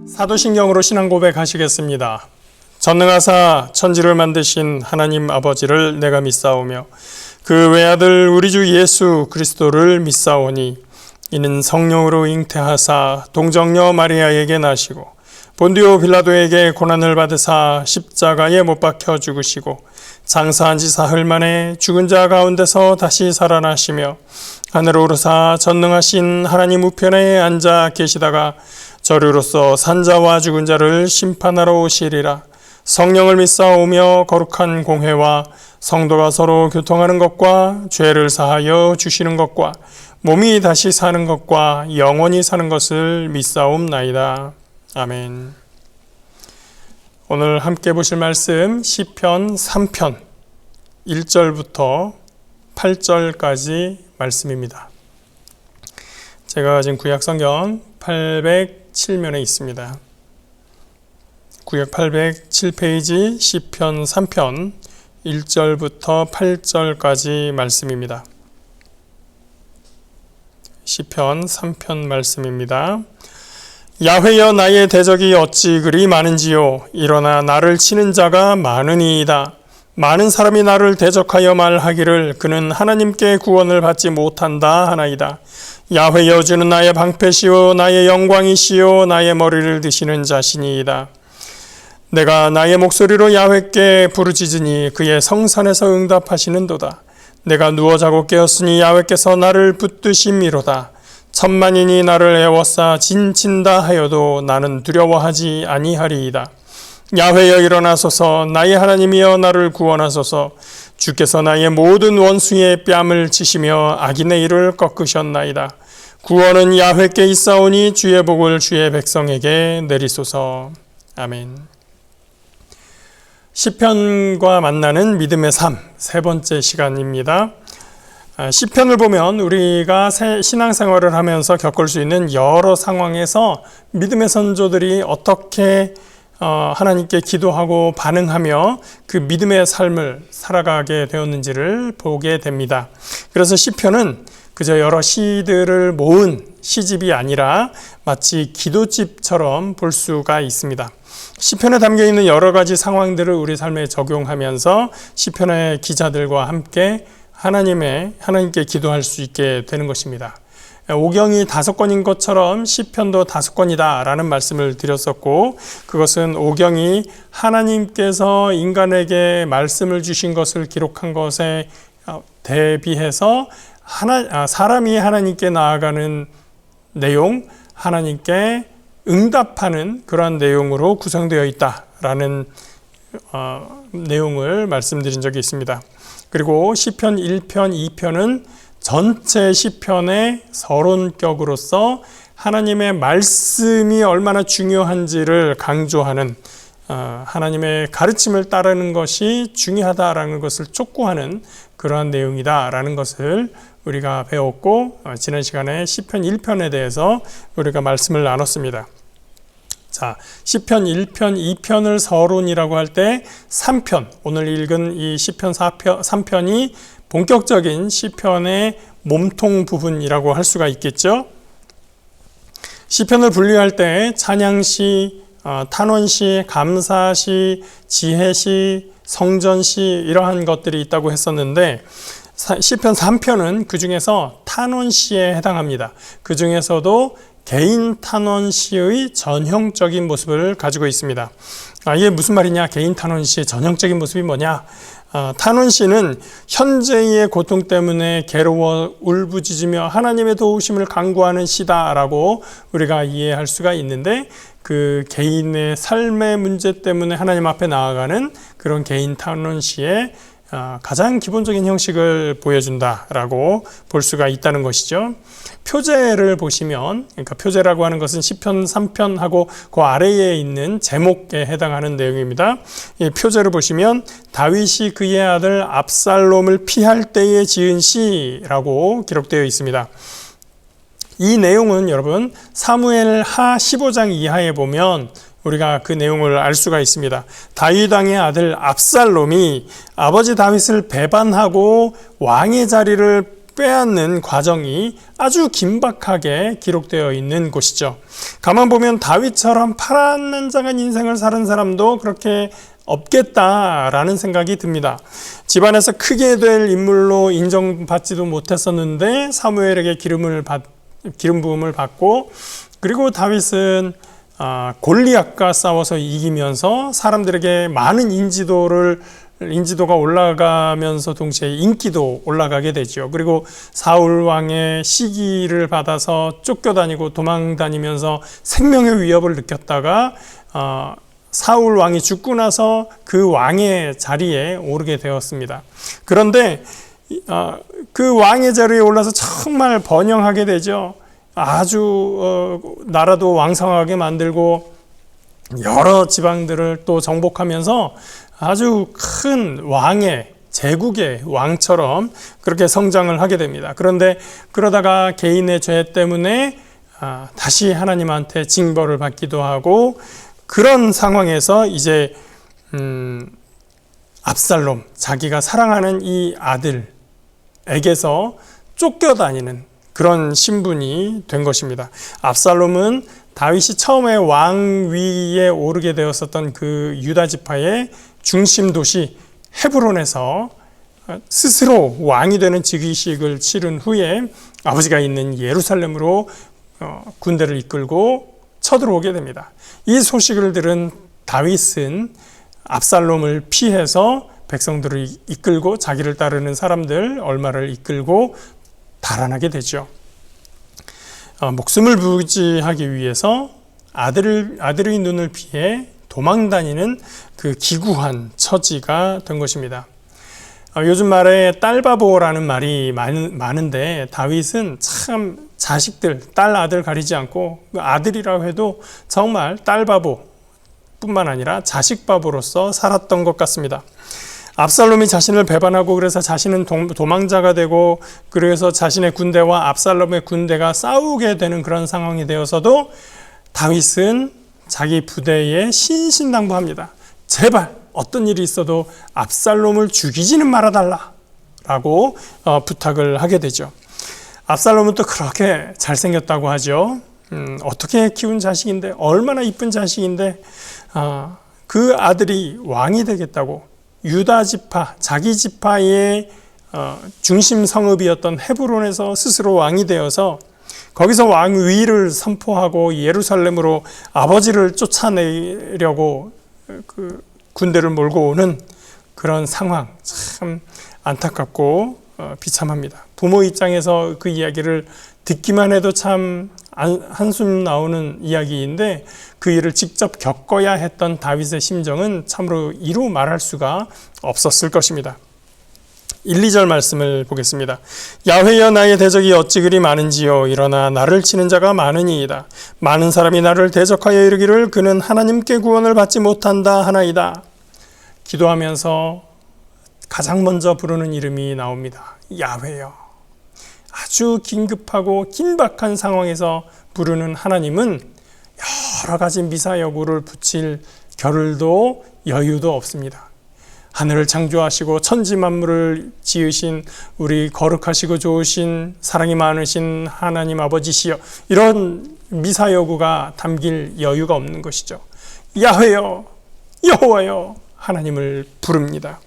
사도신경으로 신앙 고백하시겠습니다. 전능하사 천지를 만드신 하나님 아버지를 내가 믿사오며 그 외아들 우리 주 예수 그리스도를 믿사오니 이는 성령으로 잉태하사 동정녀 마리아에게 나시고 본디오 빌라도에게 고난을 받으사 십자가에 못 박혀 죽으시고 장사한 지 사흘 만에 죽은 자 가운데서 다시 살아나시며 하늘에 오르사 전능하신 하나님 우편에 앉아 계시다가 저리로서 산자와 죽은 자를 심판하러 오시리라. 성령을 믿사오며 거룩한 공회와 성도가 서로 교통하는 것과 죄를 사하여 주시는 것과 몸이 다시 사는 것과 영원히 사는 것을 믿사옵나이다. 아멘. 오늘 함께 보실 말씀 시편 3편 1절부터 8절까지 말씀입니다. 제가 가진 구약성경 807면에 있습니다. 구약 807페이지 시편 3편 1절부터 8절까지 말씀입니다. 시편 3편 말씀입니다. 야훼여 나의 대적이 어찌 그리 많은지요. 일어나 나를 치는 자가 많으니이다. 많은 사람이 나를 대적하여 말하기를 그는 하나님께 구원을 받지 못한다 하나이다. 야훼여 주는 나의 방패시요 나의 영광이시요 나의 머리를 드시는 자신이이다. 내가 나의 목소리로 야훼께 부르짖으니 그의 성산에서 응답하시는도다. 내가 누워 자고 깨었으니 야훼께서 나를 붙드심이로다. 천만인이 나를 애워싸 진친다 하여도 나는 두려워하지 아니하리이다. 야훼여 일어나소서. 나의 하나님이여 나를 구원하소서. 주께서 나의 모든 원수의 뺨을 치시며 악인의 일을 꺾으셨나이다. 구원은 야훼께 있사오니 주의 복을 주의 백성에게 내리소서. 아멘. 시편과 만나는 믿음의 삶, 세 번째 시간입니다. 시편을 보면 우리가 신앙생활을 하면서 겪을 수 있는 여러 상황에서 믿음의 선조들이 어떻게 하나님께 기도하고 반응하며 그 믿음의 삶을 살아가게 되었는지를 보게 됩니다. 그래서 시편은 그저 여러 시들을 모은 시집이 아니라 마치 기도집처럼 볼 수가 있습니다. 시편에 담겨있는 여러 가지 상황들을 우리 삶에 적용하면서 시편의 기자들과 함께 하나님께 기도할 수 있게 되는 것입니다. 오경이 5권인 것처럼 시편도 5권이다 라는 말씀을 드렸었고, 그것은 오경이 하나님께서 인간에게 말씀을 주신 것을 기록한 것에 대비해서 사람이 하나님께 나아가는 내용, 하나님께 응답하는 그러한 내용으로 구성되어 있다라는 내용을 말씀드린 적이 있습니다. 그리고 시편 1편, 2편은 전체 시편의 서론격으로서 하나님의 말씀이 얼마나 중요한지를 강조하는, 하나님의 가르침을 따르는 것이 중요하다라는 것을 촉구하는 그러한 내용이다라는 것을 우리가 배웠고, 지난 시간에 시편 1편에 대해서 우리가 말씀을 나눴습니다. 자, 시편 1편, 2편을 서론이라고 할 때 3편, 오늘 읽은 이 시편 3편이 본격적인 시편의 몸통 부분이라고 할 수가 있겠죠. 시편을 분류할 때 찬양시, 탄원시, 감사시, 지혜시, 성전시 이러한 것들이 있다고 했었는데, 시편 3편은 그 중에서 탄원시에 해당합니다. 그 중에서도 개인 탄원시의 전형적인 모습을 가지고 있습니다. 이게 무슨 말이냐? 개인 탄원시의 전형적인 모습이 뭐냐? 탄원시는 현재의 고통 때문에 괴로워 울부짖으며 하나님의 도우심을 간구하는 시다라고 우리가 이해할 수가 있는데, 그 개인의 삶의 문제 때문에 하나님 앞에 나아가는 그런 개인 탄원시의 가장 기본적인 형식을 보여준다라고 볼 수가 있다는 것이죠. 표제를 보시면, 그러니까 표제라고 하는 것은 시편 3편하고 그 아래에 있는 제목에 해당하는 내용입니다. 이 표제를 보시면 다윗이 그의 아들 압살롬을 피할 때에 지은 시라고 기록되어 있습니다. 이 내용은 여러분 사무엘 하 15장 이하에 보면 우리가 그 내용을 알 수가 있습니다. 다윗 왕의 아들 압살롬이 아버지 다윗을 배반하고 왕의 자리를 빼앗는 과정이 아주 긴박하게 기록되어 있는 곳이죠. 가만 보면 다윗처럼 파란만장한 인생을 사는 사람도 그렇게 없겠다라는 생각이 듭니다. 집안에서 크게 될 인물로 인정받지도 못했었는데 사무엘에게 기름 부음을 받고, 그리고 다윗은 골리앗과 싸워서 이기면서 사람들에게 많은 인지도가 올라가면서 동시에 인기도 올라가게 되죠. 그리고 사울 왕의 시기를 받아서 쫓겨다니고 도망다니면서 생명의 위협을 느꼈다가 사울 왕이 죽고 나서 그 왕의 자리에 오르게 되었습니다. 그런데 그 왕의 자리에 올라서 정말 번영하게 되죠. 아주 나라도 왕성하게 만들고 여러 지방들을 또 정복하면서 아주 큰 제국의 왕처럼 그렇게 성장을 하게 됩니다. 그런데 그러다가 개인의 죄 때문에 다시 하나님한테 징벌을 받기도 하고, 그런 상황에서 이제 압살롬, 자기가 사랑하는 이 아들에게서 쫓겨다니는 그런 신분이 된 것입니다. 압살롬은 다윗이 처음에 왕위에 오르게 되었었던 그 유다 지파의 중심 도시 헤브론에서 스스로 왕이 되는 즉위식을 치른 후에 아버지가 있는 예루살렘으로 군대를 이끌고 쳐들어오게 됩니다. 이 소식을 들은 다윗은 압살롬을 피해서 백성들을 이끌고 자기를 따르는 사람들 얼마를 이끌고 달아나게 되죠. 목숨을 부지하기 위해서 아들의 눈을 피해 도망다니는 그 기구한 처지가 된 것입니다. 요즘 말에 딸바보라는 말이 많은데 다윗은 참 자식들, 딸, 아들 가리지 않고 아들이라고 해도 정말 딸바보 뿐만 아니라 자식바보로서 살았던 것 같습니다. 압살롬이 자신을 배반하고 그래서 자신은 도망자가 되고, 그래서 자신의 군대와 압살롬의 군대가 싸우게 되는 그런 상황이 되어서도 다윗은 자기 부대에 신신당부합니다. 제발 어떤 일이 있어도 압살롬을 죽이지는 말아달라 라고 부탁을 하게 되죠. 압살롬은 또 그렇게 잘생겼다고 하죠. 어떻게 키운 자식인데, 얼마나 이쁜 자식인데 그 아들이 왕이 되겠다고 유다 지파, 자기 지파의 중심 성읍이었던 헤브론에서 스스로 왕이 되어서 거기서 왕위를 선포하고 예루살렘으로 아버지를 쫓아내려고 그 군대를 몰고 오는 그런 상황, 참 안타깝고 비참합니다. 부모 입장에서 그 이야기를 듣기만 해도 참 한숨 나오는 이야기인데, 그 일을 직접 겪어야 했던 다윗의 심정은 참으로 이루 말할 수가 없었을 것입니다. 1, 2절 말씀을 보겠습니다. 야훼여, 나의 대적이 어찌 그리 많은지요. 일어나 나를 치는 자가 많으니이다. 많은 사람이 나를 대적하여 이르기를 그는 하나님께 구원을 받지 못한다 하나이다. 기도하면서 가장 먼저 부르는 이름이 나옵니다. 야훼여. 아주 긴급하고 긴박한 상황에서 부르는 하나님은 여러 가지 미사여구를 붙일 겨를도 여유도 없습니다. 하늘을 창조하시고 천지 만물을 지으신 우리 거룩하시고 좋으신 사랑이 많으신 하나님 아버지시여, 이런 미사여구가 담길 여유가 없는 것이죠. 야훼여, 여호와여, 하나님을 부릅니다.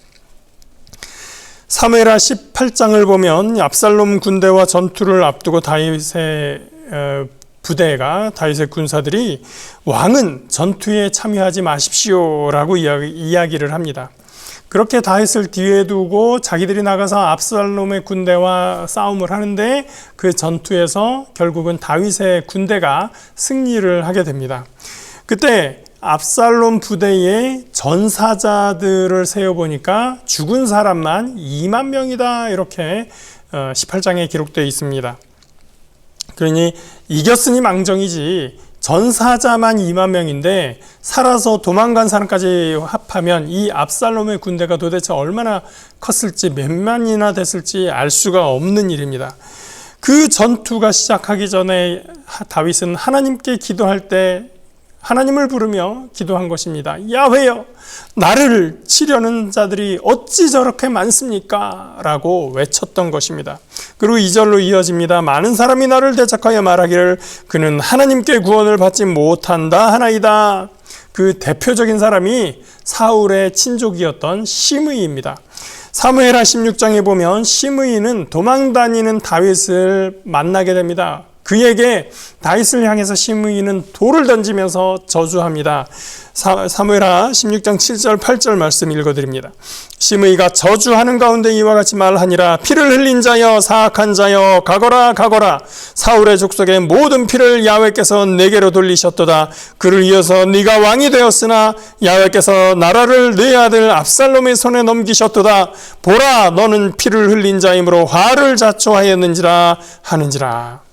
사무엘하 18장을 보면 압살롬 군대와 전투를 앞두고 다윗의 부대가, 다윗의 군사들이 왕은 전투에 참여하지 마십시오라고 이야기를 합니다. 그렇게 다윗을 뒤에 두고 자기들이 나가서 압살롬의 군대와 싸움을 하는데, 그 전투에서 결국은 다윗의 군대가 승리를 하게 됩니다. 그때 압살롬 부대에 전사자들을 세어보니까 죽은 사람만 2만 명이다, 이렇게 18장에 기록되어 있습니다. 그러니 이겼으니 망정이지, 전사자만 2만 명인데 살아서 도망간 사람까지 합하면 이 압살롬의 군대가 도대체 얼마나 컸을지, 몇만이나 됐을지 알 수가 없는 일입니다. 그 전투가 시작하기 전에 다윗은 하나님께 기도할 때 하나님을 부르며 기도한 것입니다. 야훼여, 나를 치려는 자들이 어찌 저렇게 많습니까? 라고 외쳤던 것입니다. 그리고 2절로 이어집니다. 많은 사람이 나를 대적하여 말하기를 그는 하나님께 구원을 받지 못한다 하나이다. 그 대표적인 사람이 사울의 친족이었던 시므이입니다. 사무엘하 16장에 보면 시므이는 도망다니는 다윗을 만나게 됩니다. 그에게 다윗을 향해서 시므이는 돌을 던지면서 저주합니다. 사무엘하 16장 7절 8절 말씀 읽어드립니다. 시므이가 저주하는 가운데 이와 같이 말하니라. 피를 흘린 자여, 사악한 자여, 가거라 가거라. 사울의 족속의 모든 피를 야훼께서 내게로 돌리셨도다. 그를 이어서 네가 왕이 되었으나 야훼께서 나라를 네 아들 압살롬의 손에 넘기셨도다. 보라, 너는 피를 흘린 자이므로 화를 자초하였는지라 하는지라.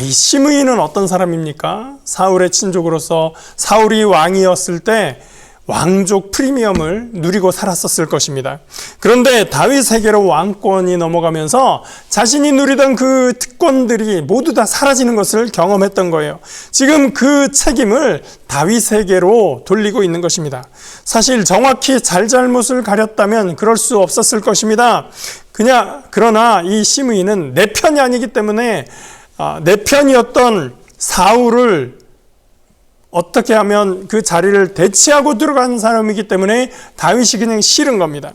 이 시므이는 어떤 사람입니까? 사울의 친족으로서 사울이 왕이었을 때 왕족 프리미엄을 누리고 살았었을 것입니다. 그런데 다윗에게로 왕권이 넘어가면서 자신이 누리던 그 특권들이 모두 다 사라지는 것을 경험했던 거예요. 지금 그 책임을 다윗에게로 돌리고 있는 것입니다. 사실 정확히 잘잘못을 가렸다면 그럴 수 없었을 것입니다. 그러나 이 시므이는 내 편이 아니기 때문에 내 편이었던 사울을 어떻게 하면 그 자리를 대체하고 들어간 사람이기 때문에 다윗이 그냥 싫은 겁니다.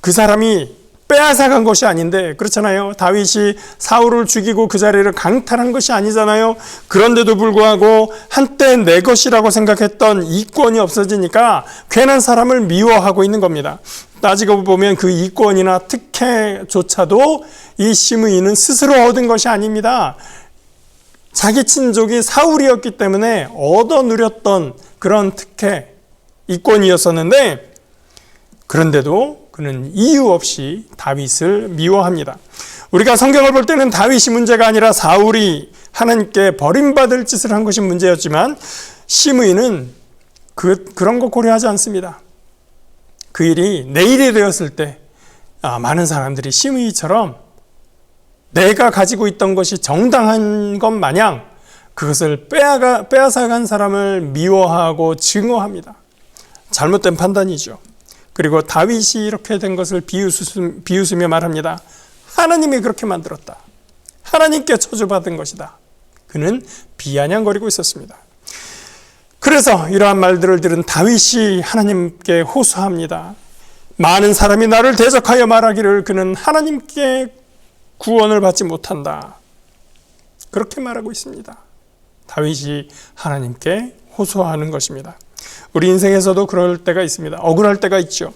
그 사람이 빼앗아간 것이 아닌데, 그렇잖아요. 다윗이 사울을 죽이고 그 자리를 강탈한 것이 아니잖아요. 그런데도 불구하고 한때 내 것이라고 생각했던 이권이 없어지니까 괜한 사람을 미워하고 있는 겁니다. 따지고 보면 그 이권이나 특혜조차도 이 시므이는 스스로 얻은 것이 아닙니다. 자기 친족이 사울이었기 때문에 얻어 누렸던 그런 특혜, 이권이었었는데, 그런데도 그는 이유 없이 다윗을 미워합니다. 우리가 성경을 볼 때는 다윗이 문제가 아니라 사울이 하나님께 버림받을 짓을 한 것이 문제였지만, 시므이는 그런 거 고려하지 않습니다. 그 일이 내일이 되었을 때 많은 사람들이 시므이처럼 내가 가지고 있던 것이 정당한 것 마냥 그것을 빼앗아간 사람을 미워하고 증오합니다. 잘못된 판단이죠. 그리고 다윗이 이렇게 된 것을 비웃으며 말합니다. 하나님이 그렇게 만들었다. 하나님께 저주받은 것이다. 그는 비아냥거리고 있었습니다. 그래서 이러한 말들을 들은 다윗이 하나님께 호소합니다. 많은 사람이 나를 대적하여 말하기를 그는 하나님께 구원을 받지 못한다. 그렇게 말하고 있습니다. 다윗이 하나님께 호소하는 것입니다. 우리 인생에서도 그럴 때가 있습니다. 억울할 때가 있죠.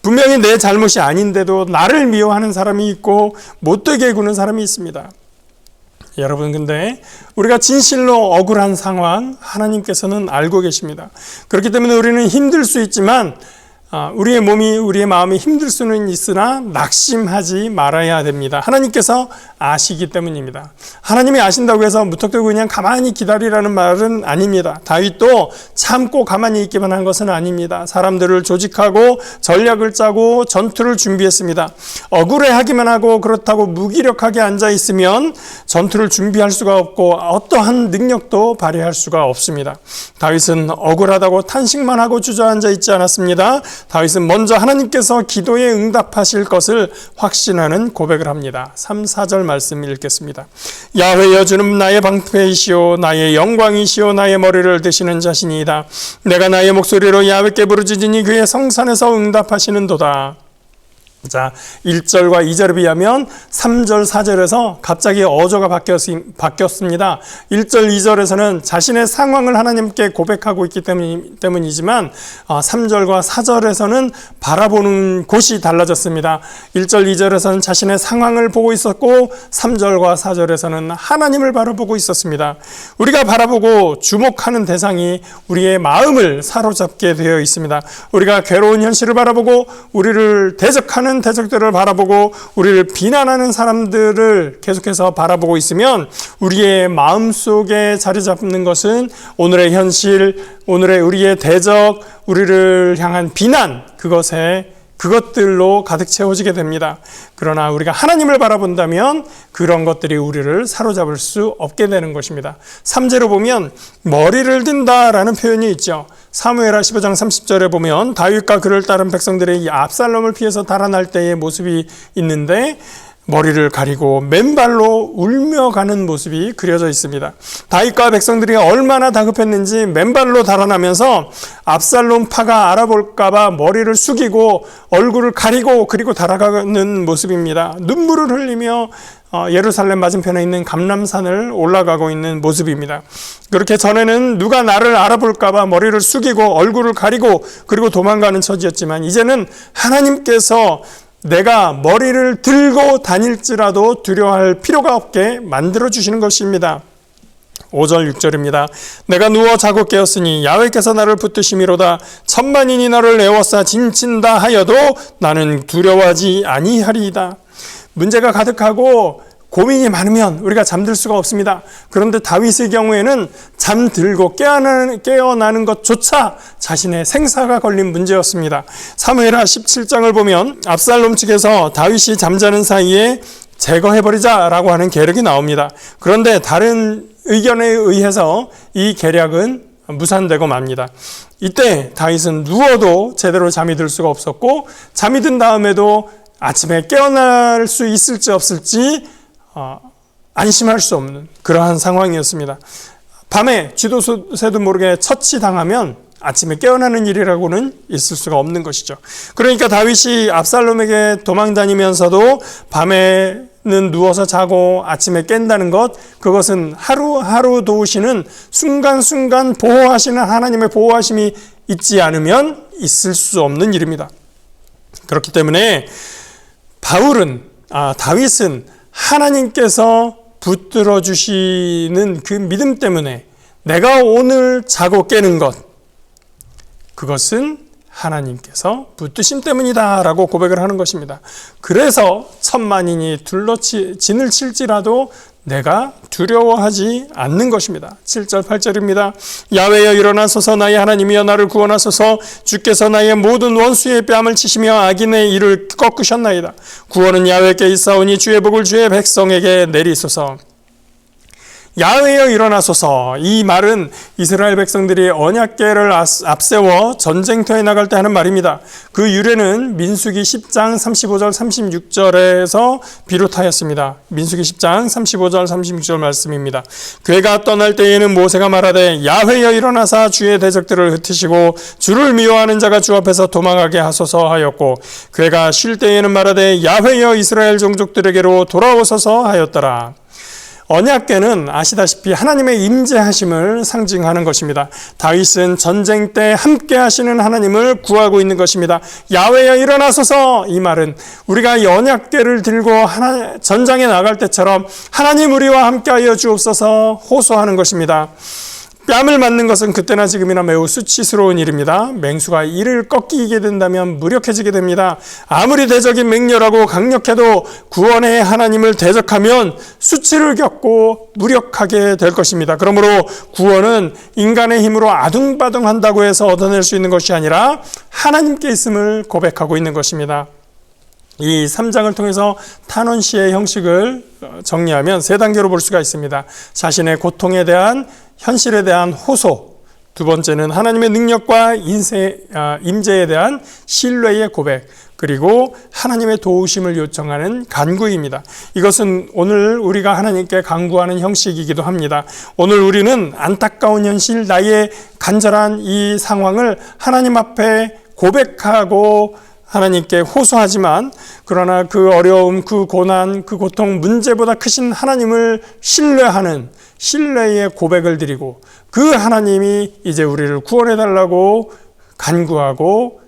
분명히 내 잘못이 아닌데도 나를 미워하는 사람이 있고 못되게 구는 사람이 있습니다. 여러분, 근데 우리가 진실로 억울한 상황 하나님께서는 알고 계십니다. 그렇기 때문에 우리는 힘들 수 있지만 우리의 몸이, 우리의 마음이 힘들 수는 있으나 낙심하지 말아야 됩니다. 하나님께서 아시기 때문입니다. 하나님이 아신다고 해서 무턱대고 그냥 가만히 기다리라는 말은 아닙니다. 다윗도 참고 가만히 있기만 한 것은 아닙니다. 사람들을 조직하고 전략을 짜고 전투를 준비했습니다. 억울해하기만 하고 그렇다고 무기력하게 앉아있으면 전투를 준비할 수가 없고 어떠한 능력도 발휘할 수가 없습니다. 다윗은 억울하다고 탄식만 하고 주저앉아 있지 않았습니다. 다윗은 먼저 하나님께서 기도에 응답하실 것을 확신하는 고백을 합니다. 3, 4절 말씀 읽겠습니다. 야훼여, 주는 나의 방패이시오 나의 영광이시오 나의 머리를 드시는 자신이다. 내가 나의 목소리로 야훼께 부르짖으니 그의 성산에서 응답하시는도다. 자, 1절과 2절에 비하면 3절, 4절에서 갑자기 어조가 바뀌었습니다. 1절, 2절에서는 자신의 상황을 하나님께 고백하고 있기 때문이지만 3절과 4절에서는 바라보는 곳이 달라졌습니다. 1절, 2절에서는 자신의 상황을 보고 있었고 3절과 4절에서는 하나님을 바라보고 있었습니다. 우리가 바라보고 주목하는 대상이 우리의 마음을 사로잡게 되어 있습니다. 우리가 괴로운 현실을 바라보고 우리를 대적하는 대적들을 바라보고 우리를 비난하는 사람들을 계속해서 바라보고 있으면 우리의 마음속에 자리 잡는 것은 오늘의 현실, 오늘의 우리의 대적, 우리를 향한 비난, 그것에 그것들로 가득 채워지게 됩니다. 그러나 우리가 하나님을 바라본다면 그런 것들이 우리를 사로잡을 수 없게 되는 것입니다. 3제로 보면 머리를 든다라는 표현이 있죠. 사무엘하 15장 30절에 보면 다윗과 그를 따른 백성들의 이 압살롬을 피해서 달아날 때의 모습이 있는데 머리를 가리고 맨발로 울며 가는 모습이 그려져 있습니다. 다윗과 백성들이 얼마나 다급했는지 맨발로 달아나면서 압살롬 파가 알아볼까 봐 머리를 숙이고 얼굴을 가리고 그리고 달아가는 모습입니다. 눈물을 흘리며 예루살렘 맞은편에 있는 감람산을 올라가고 있는 모습입니다. 그렇게 전에는 누가 나를 알아볼까 봐 머리를 숙이고 얼굴을 가리고 그리고 도망가는 처지였지만 이제는 하나님께서 내가 머리를 들고 다닐지라도 두려워할 필요가 없게 만들어주시는 것입니다. 5절 6절입니다. 내가 누워 자고 깨었으니 야훼께서 나를 붙드심이로다. 천만인이 나를 애워싸 진친다 하여도 나는 두려워하지 아니하리이다. 문제가 가득하고 고민이 많으면 우리가 잠들 수가 없습니다. 그런데 다윗의 경우에는 잠들고 깨어나는 것조차 자신의 생사가 걸린 문제였습니다. 사무엘하 17장을 보면 압살롬 측에서 다윗이 잠자는 사이에 제거해버리자라고 하는 계략이 나옵니다. 그런데 다른 의견에 의해서 이 계략은 무산되고 맙니다. 이때 다윗은 누워도 제대로 잠이 들 수가 없었고 잠이 든 다음에도 아침에 깨어날 수 있을지 없을지 안심할 수 없는 그러한 상황이었습니다. 밤에 쥐도 새도 모르게 처치당하면 아침에 깨어나는 일이라고는 있을 수가 없는 것이죠. 그러니까 다윗이 압살롬에게 도망다니면서도 밤에는 누워서 자고 아침에 깬다는 것, 그것은 하루하루 도우시는 순간순간 보호하시는 하나님의 보호하심이 있지 않으면 있을 수 없는 일입니다. 그렇기 때문에 다윗은 하나님께서 붙들어 주시는 그 믿음 때문에 내가 오늘 자고 깨는 것, 그것은 하나님께서 붙드심 때문이다 라고 고백을 하는 것입니다. 그래서 천만인이 진을 칠지라도 내가 두려워하지 않는 것입니다. 7절 8절입니다. 야훼여 일어나소서 나의 하나님이여 나를 구원하소서 주께서 나의 모든 원수의 뺨을 치시며 악인의 이를 꺾으셨나이다. 구원은 야훼께 있사오니 주의 복을 주의 백성에게 내리소서. 야훼여 일어나소서. 이 말은 이스라엘 백성들이 언약궤를 앞세워 전쟁터에 나갈 때 하는 말입니다. 그 유래는 민수기 10장 35절 36절에서 비롯하였습니다. 민수기 10장 35절 36절 말씀입니다. 궤가 떠날 때에는 모세가 말하되 야훼여 일어나사 주의 대적들을 흩으시고 주를 미워하는 자가 주 앞에서 도망하게 하소서 하였고 궤가 쉴 때에는 말하되 야훼여 이스라엘 종족들에게로 돌아오소서 하였더라. 언약궤는 아시다시피 하나님의 임재하심을 상징하는 것입니다. 다윗은 전쟁 때 함께 하시는 하나님을 구하고 있는 것입니다. 야훼여 일어나소서. 이 말은 우리가 이 언약궤를 들고 전장에 나갈 때처럼 하나님 우리와 함께하여 주옵소서 호소하는 것입니다. 뺨을 맞는 것은 그때나 지금이나 매우 수치스러운 일입니다. 맹수가 이를 꺾이게 된다면 무력해지게 됩니다. 아무리 대적이 맹렬하고 강력해도 구원의 하나님을 대적하면 수치를 겪고 무력하게 될 것입니다. 그러므로 구원은 인간의 힘으로 아둥바둥한다고 해서 얻어낼 수 있는 것이 아니라 하나님께 있음을 고백하고 있는 것입니다. 이 3장을 통해서 탄원시의 형식을 정리하면 세 단계로 볼 수가 있습니다. 자신의 고통에 대한 현실에 대한 호소, 두 번째는 하나님의 능력과 임재에 대한 신뢰의 고백, 그리고 하나님의 도우심을 요청하는 간구입니다. 이것은 오늘 우리가 하나님께 간구하는 형식이기도 합니다. 오늘 우리는 안타까운 현실, 나의 간절한 이 상황을 하나님 앞에 고백하고 하나님께 호소하지만 그러나 그 어려움, 그 고난, 그 고통, 문제보다 크신 하나님을 신뢰하는 신뢰의 고백을 드리고 그 하나님이 이제 우리를 구원해달라고 간구하고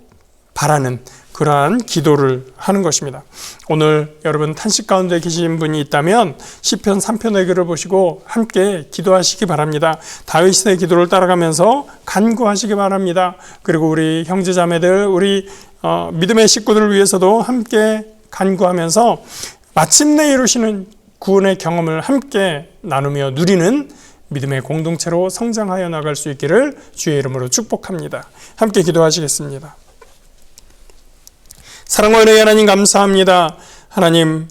바라는 그러한 기도를 하는 것입니다. 오늘 여러분 탄식 가운데 계신 분이 있다면 시편 3편의 글을 보시고 함께 기도하시기 바랍니다. 다윗의 기도를 따라가면서 간구하시기 바랍니다. 그리고 우리 형제자매들, 우리 믿음의 식구들을 위해서도 함께 간구하면서 마침내 이루시는 구원의 경험을 함께 나누며 누리는 믿음의 공동체로 성장하여 나갈 수 있기를 주의 이름으로 축복합니다. 함께 기도하시겠습니다. 사랑과 은혜의 하나님 감사합니다. 하나님,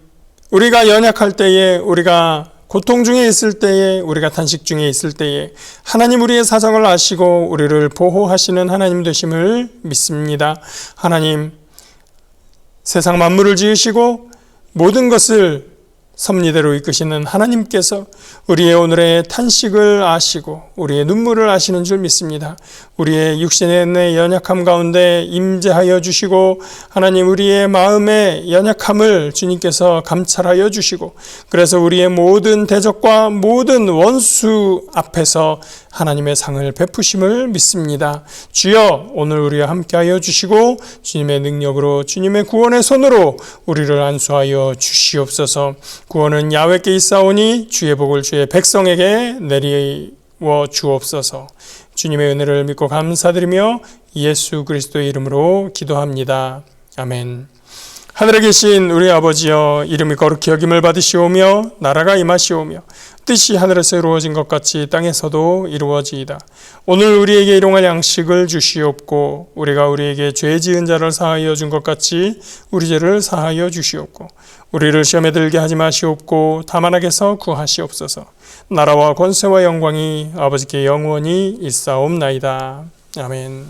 우리가 연약할 때에, 우리가 고통 중에 있을 때에, 우리가 탄식 중에 있을 때에 하나님 우리의 사정을 아시고 우리를 보호하시는 하나님 되심을 믿습니다. 하나님, 세상 만물을 지으시고 모든 것을 섭리대로 이끄시는 하나님께서 우리의 오늘의 탄식을 아시고 우리의 눈물을 아시는 줄 믿습니다. 우리의 육신의 연약함 가운데 임재하여 주시고 하나님 우리의 마음의 연약함을 주님께서 감찰하여 주시고 그래서 우리의 모든 대적과 모든 원수 앞에서 하나님의 상을 베푸심을 믿습니다. 주여, 오늘 우리와 함께하여 주시고 주님의 능력으로 주님의 구원의 손으로 우리를 안수하여 주시옵소서. 구원은 야훼께 있사오니 주의 복을 주의 백성에게 내리워 주옵소서. 주님의 은혜를 믿고 감사드리며 예수 그리스도의 이름으로 기도합니다. 아멘. 하늘에 계신 우리 아버지여, 이름이 거룩히 여김을 받으시오며 나라가 임하시오며 뜻이 하늘에서 이루어진 것 같이 땅에서도 이루어지이다. 오늘 우리에게 일용할 양식을 주시옵고 우리가 우리에게 죄 지은 자를 사하여 준 것 같이 우리 죄를 사하여 주시옵고 우리를 시험에 들게 하지 마시옵고 다만 악에서 구하시옵소서. 나라와 권세와 영광이 아버지께 영원히 있사옵나이다. 아멘.